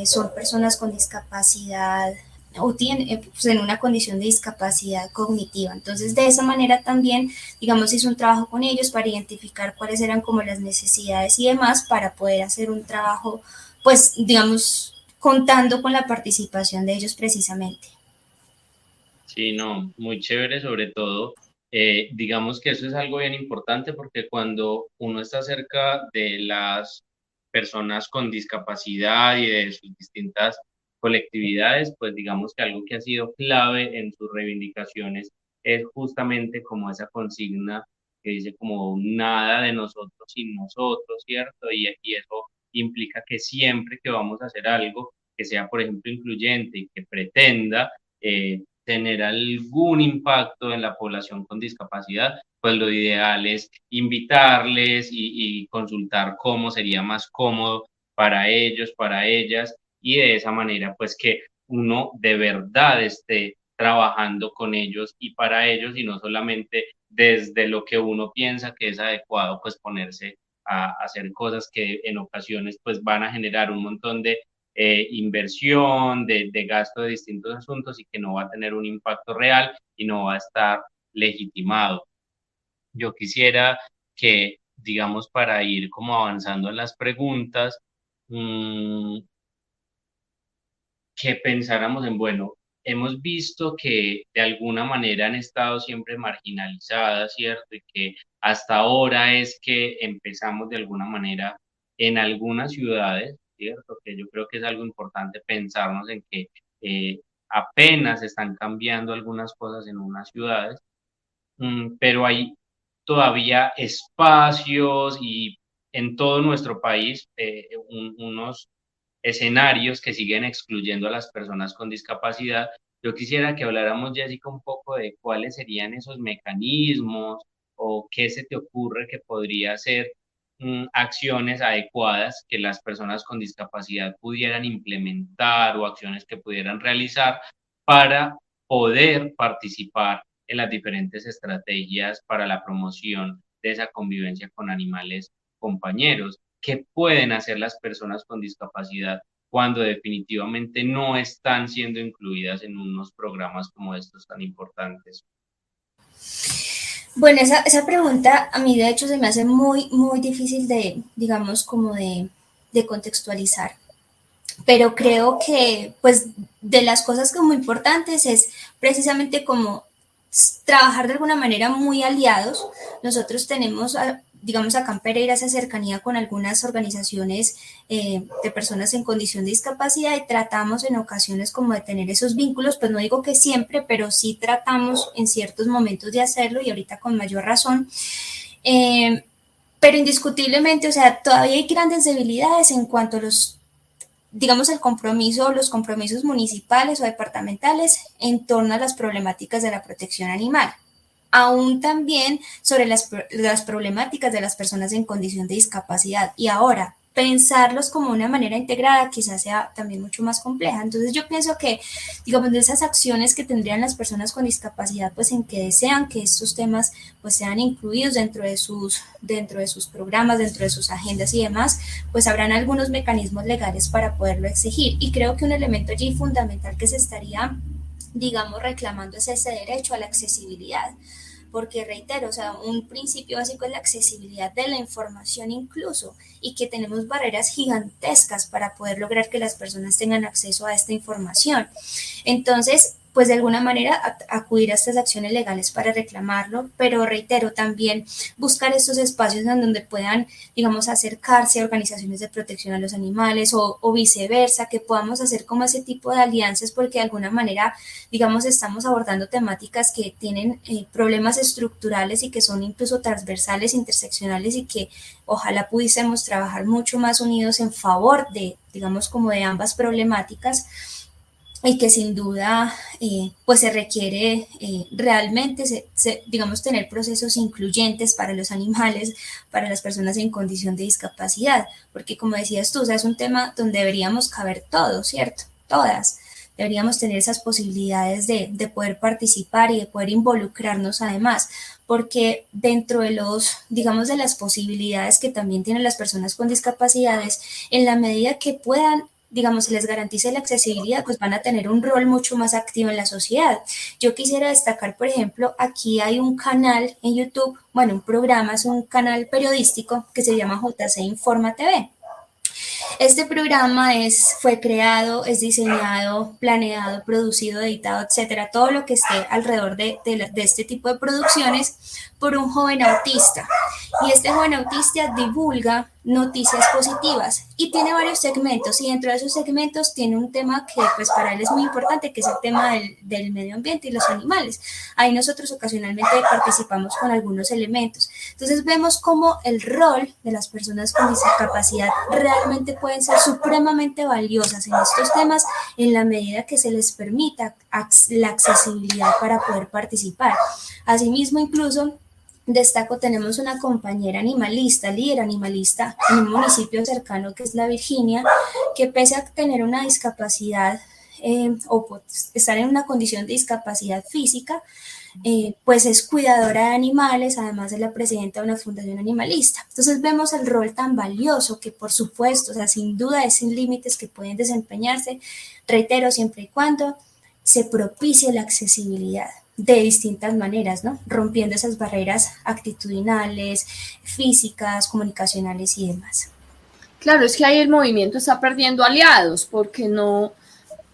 D: son personas con discapacidad o tienen pues en una condición de discapacidad cognitiva. Entonces, de esa manera también, digamos, hice un trabajo con ellos para identificar cuáles eran como las necesidades y demás para poder hacer un trabajo, pues, digamos, contando con la participación de ellos precisamente.
C: Sí, no, muy chévere, sobre todo, digamos que eso es algo bien importante porque cuando uno está cerca de las personas con discapacidad y de sus distintas colectividades, pues digamos que algo que ha sido clave en sus reivindicaciones es justamente como esa consigna que dice como nada de nosotros sin nosotros, ¿cierto? Y eso implica que siempre que vamos a hacer algo que sea, por ejemplo, incluyente y que pretenda tener algún impacto en la población con discapacidad, pues lo ideal es invitarles y consultar cómo sería más cómodo para ellos, para ellas, y de esa manera, pues que uno de verdad esté trabajando con ellos y para ellos, y no solamente desde lo que uno piensa que es adecuado, pues ponerse a hacer cosas que en ocasiones pues van a generar un montón de inversión, de gasto de distintos asuntos y que no va a tener un impacto real y no va a estar legitimado. Yo quisiera que, digamos, para ir como avanzando en las preguntas, que pensáramos en, bueno, hemos visto que de alguna manera han estado siempre marginalizadas, ¿cierto? Y que hasta ahora es que empezamos de alguna manera en algunas ciudades, ¿cierto? Que yo creo que es algo importante pensarnos en que apenas están cambiando algunas cosas en unas ciudades, pero hay todavía espacios y en todo nuestro país unos escenarios que siguen excluyendo a las personas con discapacidad. Yo quisiera que habláramos, Jessica, un poco de cuáles serían esos mecanismos o qué se te ocurre que podría ser acciones adecuadas que las personas con discapacidad pudieran implementar o acciones que pudieran realizar para poder participar en las diferentes estrategias para la promoción de esa convivencia con animales compañeros. ¿Qué pueden hacer las personas con discapacidad cuando definitivamente no están siendo incluidas en unos programas como estos tan importantes?
D: Bueno, esa pregunta a mí de hecho se me hace muy, muy difícil de, digamos, como de contextualizar. Pero creo que, pues, de las cosas como importantes es precisamente como trabajar de alguna manera muy aliados. Nosotros tenemos digamos, acá en Pereira esa cercanía con algunas organizaciones de personas en condición de discapacidad y tratamos en ocasiones como de tener esos vínculos, pues no digo que siempre, pero sí tratamos en ciertos momentos de hacerlo y ahorita con mayor razón. Pero indiscutiblemente, o sea, todavía hay grandes debilidades en cuanto a los, digamos, el compromiso, los compromisos municipales o departamentales en torno a las problemáticas de la protección animal. Aún también sobre las problemáticas de las personas en condición de discapacidad. Y ahora, pensarlos como una manera integrada quizás sea también mucho más compleja. Entonces yo pienso que, digamos, de esas acciones que tendrían las personas con discapacidad, pues en que desean que estos temas pues sean incluidos dentro de sus programas, dentro de sus agendas y demás, pues habrán algunos mecanismos legales para poderlo exigir. Y creo que un elemento allí fundamental que se estaría, digamos, reclamando es ese derecho a la accesibilidad, porque reitero, o sea, un principio básico es la accesibilidad de la información incluso, y que tenemos barreras gigantescas para poder lograr que las personas tengan acceso a esta información. Entonces, pues de alguna manera acudir a estas acciones legales para reclamarlo, pero reitero también buscar estos espacios en donde puedan, digamos, acercarse a organizaciones de protección a los animales o viceversa, que podamos hacer como ese tipo de alianzas, porque de alguna manera, digamos, estamos abordando temáticas que tienen problemas estructurales y que son incluso transversales, interseccionales, y que ojalá pudiésemos trabajar mucho más unidos en favor de, digamos, como de ambas problemáticas, y que sin duda pues se requiere realmente, digamos, tener procesos incluyentes para los animales, para las personas en condición de discapacidad, porque como decías tú, o sea, es un tema donde deberíamos caber todos, ¿cierto? Todas. Deberíamos tener esas posibilidades de poder participar y de poder involucrarnos además, porque dentro de los, digamos, de las posibilidades que también tienen las personas con discapacidades, en la medida que puedan, digamos, se les garantice la accesibilidad, pues van a tener un rol mucho más activo en la sociedad. Yo quisiera destacar, por ejemplo, aquí hay un canal en YouTube, bueno, un programa, es un canal periodístico que se llama JC Informa TV. Este programa fue creado, es diseñado, planeado, producido, editado, etcétera, todo lo que esté alrededor de este tipo de producciones por un joven autista. Y este joven autista divulga noticias positivas y tiene varios segmentos, y dentro de esos segmentos tiene un tema que pues para él es muy importante, que es el tema del medio ambiente y los animales. Ahí nosotros ocasionalmente participamos con algunos elementos. Entonces vemos cómo el rol de las personas con discapacidad realmente pueden ser supremamente valiosas en estos temas en la medida que se les permita la accesibilidad para poder participar. Asimismo, incluso destaco, tenemos una compañera animalista, líder animalista en un municipio cercano que es La Virginia, que pese a tener una discapacidad o estar en una condición de discapacidad física, pues es cuidadora de animales, además de la presidenta de una fundación animalista. Entonces vemos el rol tan valioso que, por supuesto, o sea, sin duda es sin límites que pueden desempeñarse, reitero, siempre y cuando se propicie la accesibilidad de distintas maneras, ¿no? Rompiendo esas barreras actitudinales, físicas, comunicacionales y demás.
B: Claro, es que ahí el movimiento está perdiendo aliados, porque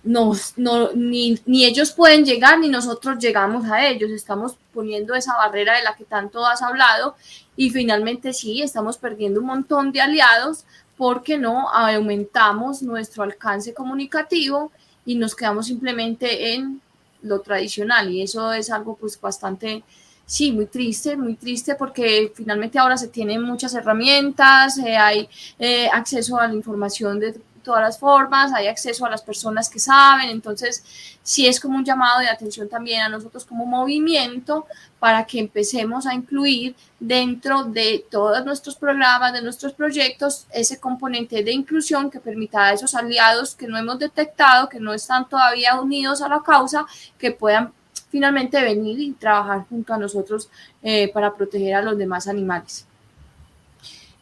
B: ni ellos pueden llegar, ni nosotros llegamos a ellos. Estamos poniendo esa barrera de la que tanto has hablado, y finalmente sí, estamos perdiendo un montón de aliados porque no aumentamos nuestro alcance comunicativo y nos quedamos simplemente en lo tradicional, y eso es algo pues bastante, sí, muy triste, porque finalmente ahora se tienen muchas herramientas, hay acceso a la información de todas las formas, hay acceso a las personas que saben. Entonces sí es como un llamado de atención también a nosotros como movimiento, para que empecemos a incluir dentro de todos nuestros programas, de nuestros proyectos, ese componente de inclusión que permita a esos aliados que no hemos detectado, que no están todavía unidos a la causa, que puedan finalmente venir y trabajar junto a nosotros para proteger a los demás animales.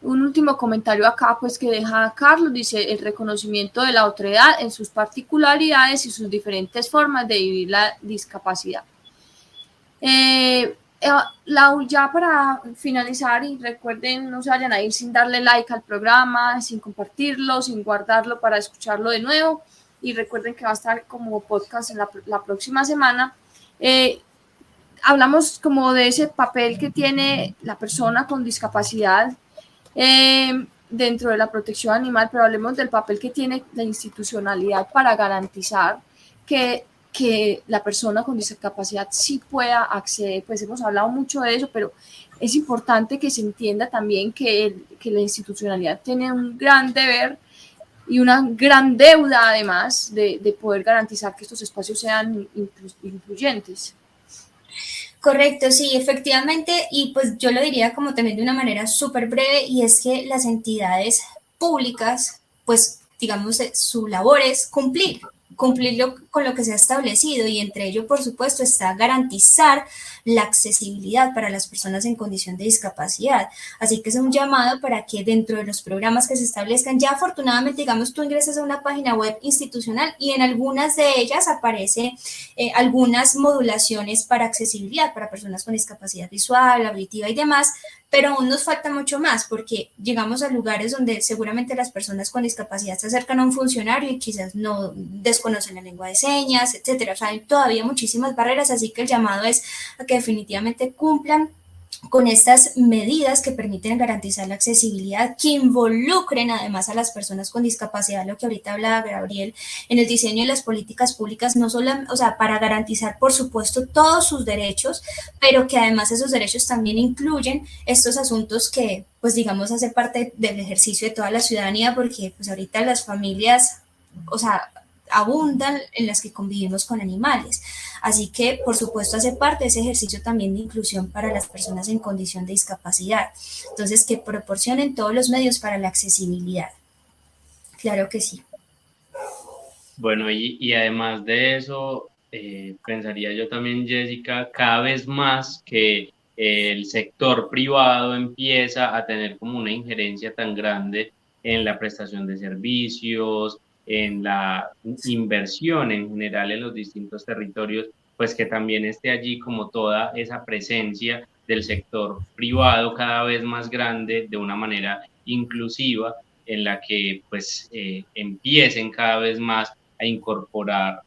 B: Un último comentario acá, pues, que deja Carlos, dice: el reconocimiento de la otredad en sus particularidades y sus diferentes formas de vivir la discapacidad. Ya para finalizar, y recuerden, no se vayan a ir sin darle like al programa, sin compartirlo, sin guardarlo para escucharlo de nuevo, y recuerden que va a estar como podcast en la próxima semana. hablamos como de ese papel que tiene la persona con discapacidad dentro de la protección animal, pero hablemos del papel que tiene la institucionalidad para garantizar que la persona con discapacidad sí pueda acceder. Pues hemos hablado mucho de eso, pero es importante que se entienda también que la institucionalidad tiene un gran deber y una gran deuda, además, de poder garantizar que estos espacios sean incluyentes.
D: Correcto, sí, efectivamente, y pues yo lo diría como también de una manera súper breve, y es que las entidades públicas, pues digamos, su labor es cumplirlo con lo que se ha establecido, y entre ello, por supuesto, está garantizar la accesibilidad para las personas en condición de discapacidad. Así que es un llamado para que dentro de los programas que se establezcan, ya afortunadamente, digamos, tú ingresas a una página web institucional y en algunas de ellas aparece algunas modulaciones para accesibilidad para personas con discapacidad visual, auditiva y demás, pero aún nos falta mucho más porque llegamos a lugares donde seguramente las personas con discapacidad se acercan a un funcionario y quizás no desconocen la lengua de señas, etcétera. O sea, hay todavía muchísimas barreras, así que el llamado es a que definitivamente cumplan con estas medidas que permiten garantizar la accesibilidad, que involucren además a las personas con discapacidad, lo que ahorita hablaba Gabriel, en el diseño de las políticas públicas, no solo, o sea, para garantizar, por supuesto, todos sus derechos, pero que además esos derechos también incluyen estos asuntos que, pues digamos, hace parte del ejercicio de toda la ciudadanía, porque pues ahorita las familias, o sea, abundan en las que convivimos con animales. Así que, por supuesto, hace parte de ese ejercicio también de inclusión para las personas en condición de discapacidad. Entonces, que proporcionen todos los medios para la accesibilidad. Claro que sí.
C: Bueno, y además de eso, pensaría yo también, Jessica, cada vez más que el sector privado empieza a tener como una injerencia tan grande en la prestación de servicios, en la inversión en general en los distintos territorios, pues que también esté allí como toda esa presencia del sector privado cada vez más grande de una manera inclusiva en la que pues empiecen cada vez más a incorporar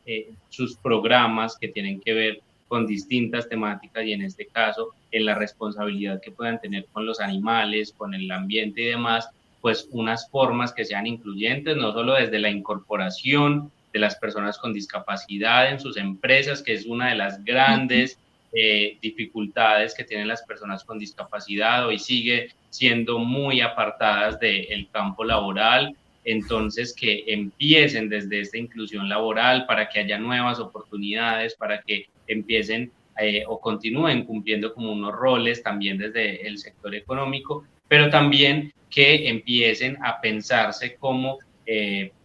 C: sus programas que tienen que ver con distintas temáticas y en este caso en la responsabilidad que puedan tener con los animales, con el ambiente y demás, pues unas formas que sean incluyentes, no solo desde la incorporación de las personas con discapacidad en sus empresas, que es una de las grandes dificultades que tienen las personas con discapacidad, hoy sigue siendo muy apartadas del campo laboral, entonces que empiecen desde esta inclusión laboral para que haya nuevas oportunidades, para que empiecen o continúen cumpliendo como unos roles también desde el sector económico, pero también que empiecen a pensarse como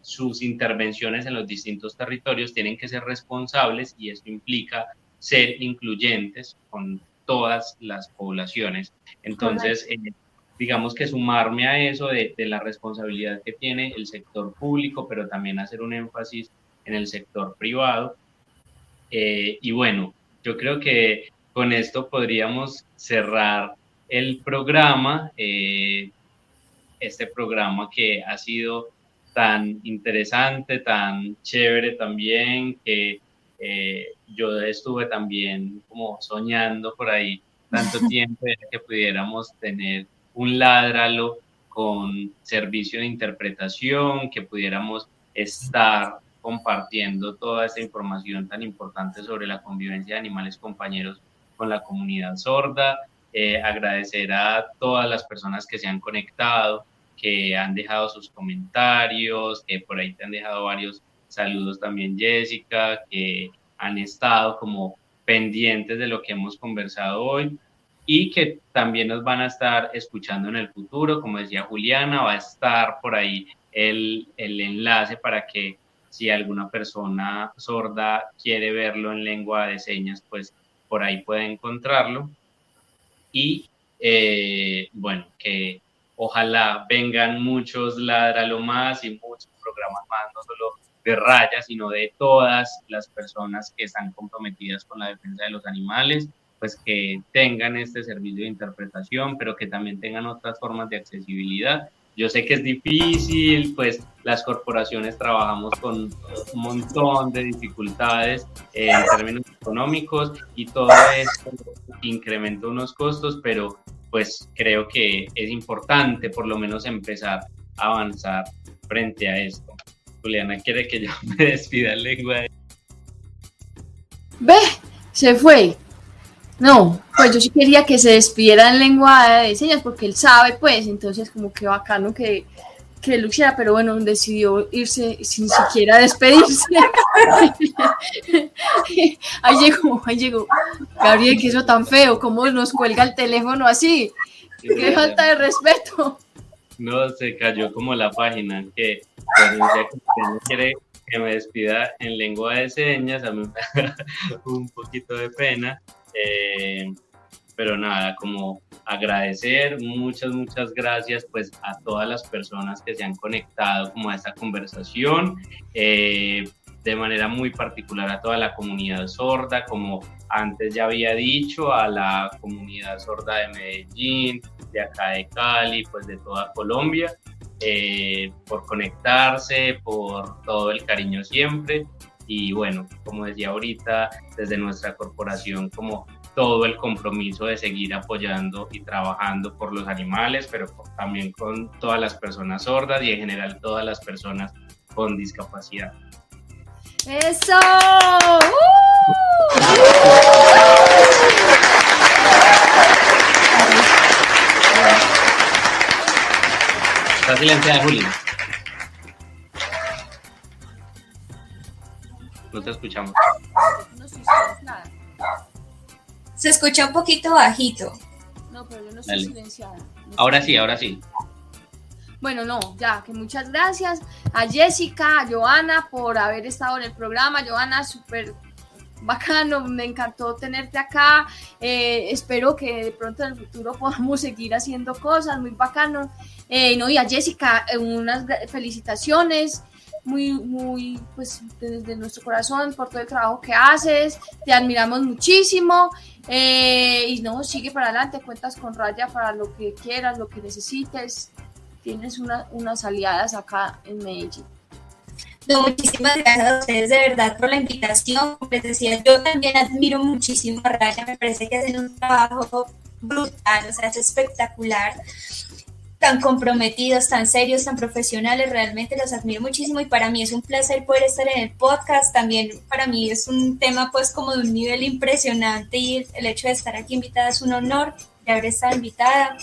C: sus intervenciones en los distintos territorios tienen que ser responsables y esto implica ser incluyentes con todas las poblaciones. Entonces, digamos que sumarme a eso de la responsabilidad que tiene el sector público, pero también hacer un énfasis en el sector privado. Y bueno, yo creo que con esto podríamos cerrar el programa, este programa que ha sido tan interesante, tan chévere también, que yo estuve también como soñando por ahí tanto tiempo de que pudiéramos tener un Ládralo con servicio de interpretación, que pudiéramos estar compartiendo toda esta información tan importante sobre la convivencia de animales compañeros con la comunidad sorda. Agradecer a todas las personas que se han conectado, que han dejado sus comentarios, que por ahí te han dejado varios saludos también, Jessica, que han estado como pendientes de lo que hemos conversado hoy y que también nos van a estar escuchando en el futuro. Como decía Juliana, va a estar por ahí el enlace para que si alguna persona sorda quiere verlo en lengua de señas, pues por ahí puede encontrarlo. Y bueno, que ojalá vengan muchos Ládralo más y muchos programas más, no solo de Raya, sino de todas las personas que están comprometidas con la defensa de los animales, pues que tengan este servicio de interpretación, pero que también tengan otras formas de accesibilidad Yo sé que es difícil, pues las corporaciones trabajamos con un montón de dificultades en términos económicos y todo esto incrementa unos costos, pero pues creo que es importante por lo menos empezar a avanzar frente a esto. Juliana quiere que yo me despida en lengua de...
B: Ve, se fue. No, pues yo sí quería que se despidiera en lengua de señas porque él sabe, pues, entonces como que bacano que lo hiciera, pero bueno, decidió irse sin siquiera despedirse. Ahí llegó. Gabriel, que eso tan feo, cómo nos cuelga el teléfono así. Qué falta de respeto.
C: No, se cayó como la página, que pronuncia que usted no quiere que me despida en lengua de señas, a mí me da un poquito de pena. Pero nada, como agradecer, muchas gracias pues a todas las personas que se han conectado como a esta conversación, de manera muy particular a toda la comunidad sorda, como antes ya había dicho, a la comunidad sorda de Medellín, de acá de Cali, pues de toda Colombia, por conectarse, por todo el cariño siempre. Y bueno, como decía ahorita, desde nuestra corporación, como todo el compromiso de seguir apoyando y trabajando por los animales, pero también con todas las personas sordas y en general todas las personas con discapacidad.
B: ¡Eso!
C: Está silenciada, Juli. No te escuchamos.
B: No estoy silenciada.
D: Se escucha un poquito bajito.
B: No, pero yo no estoy silenciada.
C: Ahora sí.
B: Bueno, no, ya, que muchas gracias a Jessica, a Joana por haber estado en el programa. Joana, súper bacano, me encantó tenerte acá. Espero que de pronto en el futuro podamos seguir haciendo cosas, muy bacano. No, y a Jessica, unas felicitaciones. Muy, pues desde nuestro corazón por todo el trabajo que haces, te admiramos muchísimo, y no, sigue para adelante, cuentas con Raya para lo que quieras, lo que necesites, tienes unas aliadas acá en Medellín.
D: No, muchísimas gracias a ustedes de verdad por la invitación. Como les decía, yo también admiro muchísimo a Raya, me parece que hacen un trabajo brutal, o sea, es espectacular. Tan comprometidos, tan serios, tan profesionales, realmente los admiro muchísimo y para mí es un placer poder estar en el podcast. También para mí es un tema pues como de un nivel impresionante y el hecho de estar aquí invitada es un honor de haber estado invitada.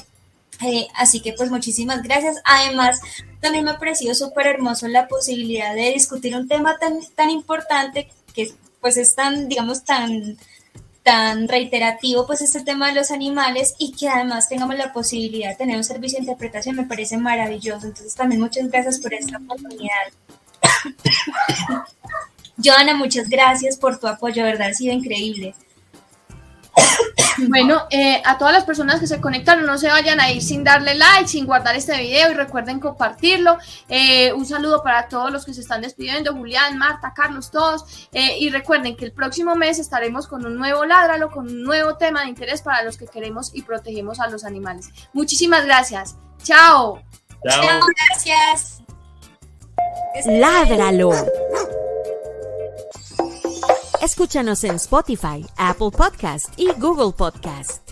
D: Así que pues muchísimas gracias. Además, también me ha parecido súper hermoso la posibilidad de discutir un tema tan importante que pues es tan, digamos, tan reiterativo, pues este tema de los animales y que además tengamos la posibilidad de tener un servicio de interpretación, me parece maravilloso. Entonces también muchas gracias por esta oportunidad. Joana, muchas gracias por tu apoyo, de verdad ha sido increíble.
B: Bueno, a todas las personas que se conectaron, no se vayan a ir sin darle like, sin guardar este video y recuerden compartirlo. Un saludo para todos los que se están despidiendo, Julián, Marta, Carlos, todos. Y recuerden que el próximo mes estaremos con un nuevo Ládralo, con un nuevo tema de interés para los que queremos y protegemos a los animales. Muchísimas gracias. Chao.
D: Chao, gracias.
A: Ládralo. Escúchanos en Spotify, Apple Podcast y Google Podcast.